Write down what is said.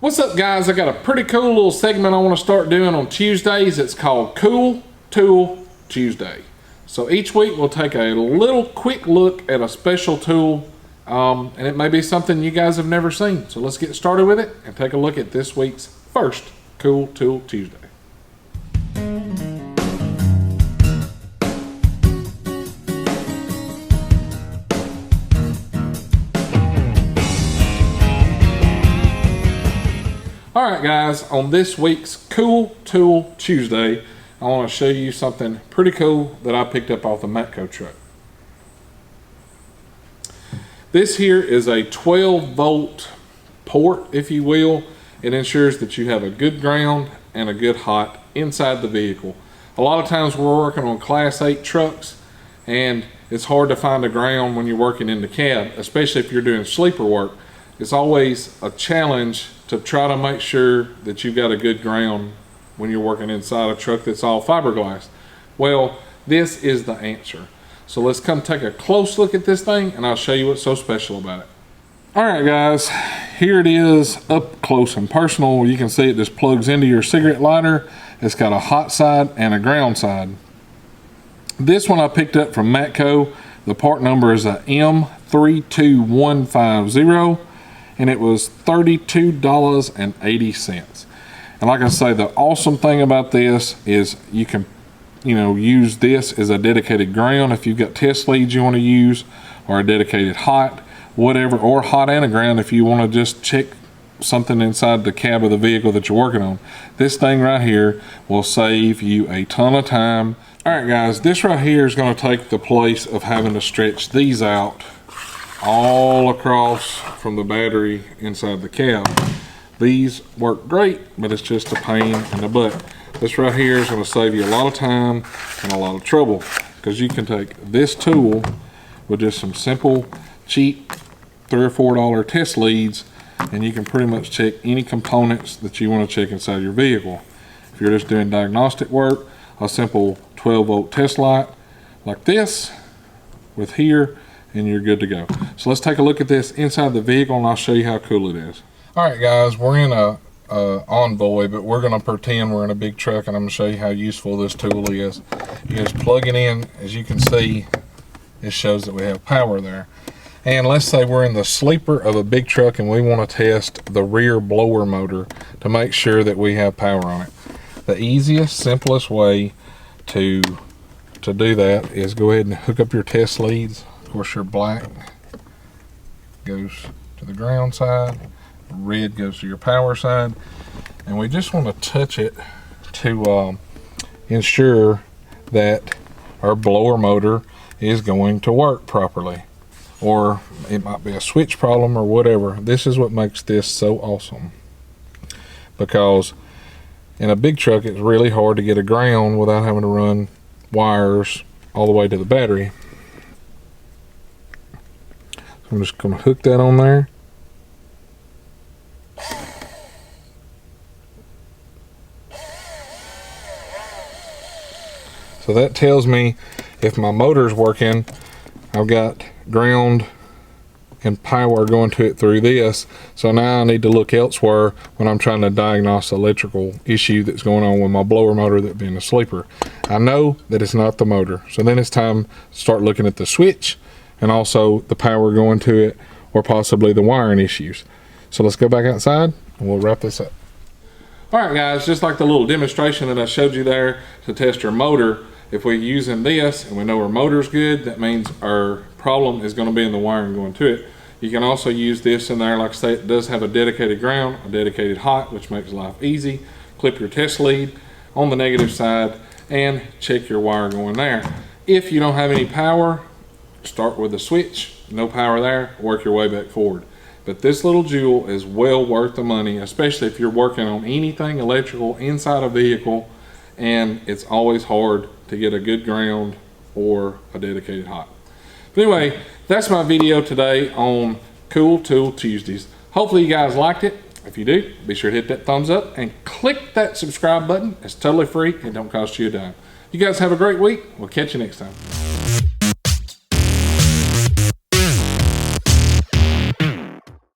What's up, guys? I got a pretty cool little segment I want to start doing on Tuesdays. It's called Cool Tool Tuesday. So each week we'll take a little quick look at a special tool, and it may be something you guys have never seen. So let's get started with it and take a look at this week's first Cool Tool Tuesday. Alright guys, on this week's Cool Tool Tuesday, I want to show you something pretty cool that I picked up off the Matco truck. This here is a 12 volt port, if you will. It ensures that you have a good ground and a good hot inside the vehicle. A lot of times we're working on Class 8 trucks and it's hard to find a ground when you're working in the cab, especially if you're doing sleeper work. It's always a challenge to try to make sure that you've got a good ground when you're working inside a truck that's all fiberglass. Well, this is the answer. So let's come take a close look at this thing and I'll show you what's so special about it. All right guys, here it is up close and personal. You can see it just plugs into your cigarette lighter. It's got a hot side and a ground side. This one I picked up from Matco. The part number is a M32150. And it was $32.80. And like I say, the awesome thing about this is you can, use this as a dedicated ground if you've got test leads you want to use, or a dedicated hot, whatever, or hot and a ground if you want to just check something inside the cab of the vehicle that you're working on. This thing right here will save you a ton of time. All right guys, this right here is going to take the place of having to stretch these out all across from the battery inside the cab. These work great, but it's just a pain in the butt. This right here is going to save you a lot of time and a lot of trouble, because you can take this tool with just some simple, cheap $3 or $4 test leads, and you can pretty much check any components that you want to check inside your vehicle. If you're just doing diagnostic work, a simple 12 volt test light like this with here, and you're good to go. So let's take a look at this inside the vehicle and I'll show you how cool it is. All right guys, we're in a Envoy, but we're gonna pretend we're in a big truck, and I'm gonna show you how useful this tool is. You just plug it in. As you can see, it shows that we have power there. And let's say we're in the sleeper of a big truck and we want to test the rear blower motor to make sure that we have power on it. The easiest, simplest way to do that is go ahead and hook up your test leads. Of course, your black goes to the ground side, red goes to your power side, and we just want to touch it to ensure that our blower motor is going to work properly. Or it might be a switch problem or whatever. This is what makes this so awesome, because in a big truck it's really hard to get a ground without having to run wires all the way to the battery. I'm just going to hook that on there. So that tells me if my motor's working. I've got ground and power going to it through this. So now I need to look elsewhere when I'm trying to diagnose the electrical issue that's going on with my blower motor that being a sleeper. I know that it's not the motor. So then it's time to start looking at the switch and also the power going to it, or possibly the wiring issues. So let's go back outside and we'll wrap this up. All right guys, just like the little demonstration that I showed you there to test your motor, if we're using this and we know our motor's good, that means our problem is going to be in the wiring going to it. You can also use this in there. Like I say, it does have a dedicated ground, a dedicated hot, which makes life easy. Clip your test lead on the negative side and check your wire going there. If you don't have any power, start with a switch, no power there, work your way back forward. But this little jewel is well worth the money, especially if you're working on anything electrical inside a vehicle and it's always hard to get a good ground or a dedicated hot. But anyway, that's my video today on Cool Tool Tuesdays. Hopefully you guys liked it. If you do, be sure to hit that thumbs up and click that subscribe button. It's totally free and don't cost you a dime. You guys have a great week. We'll catch you next time.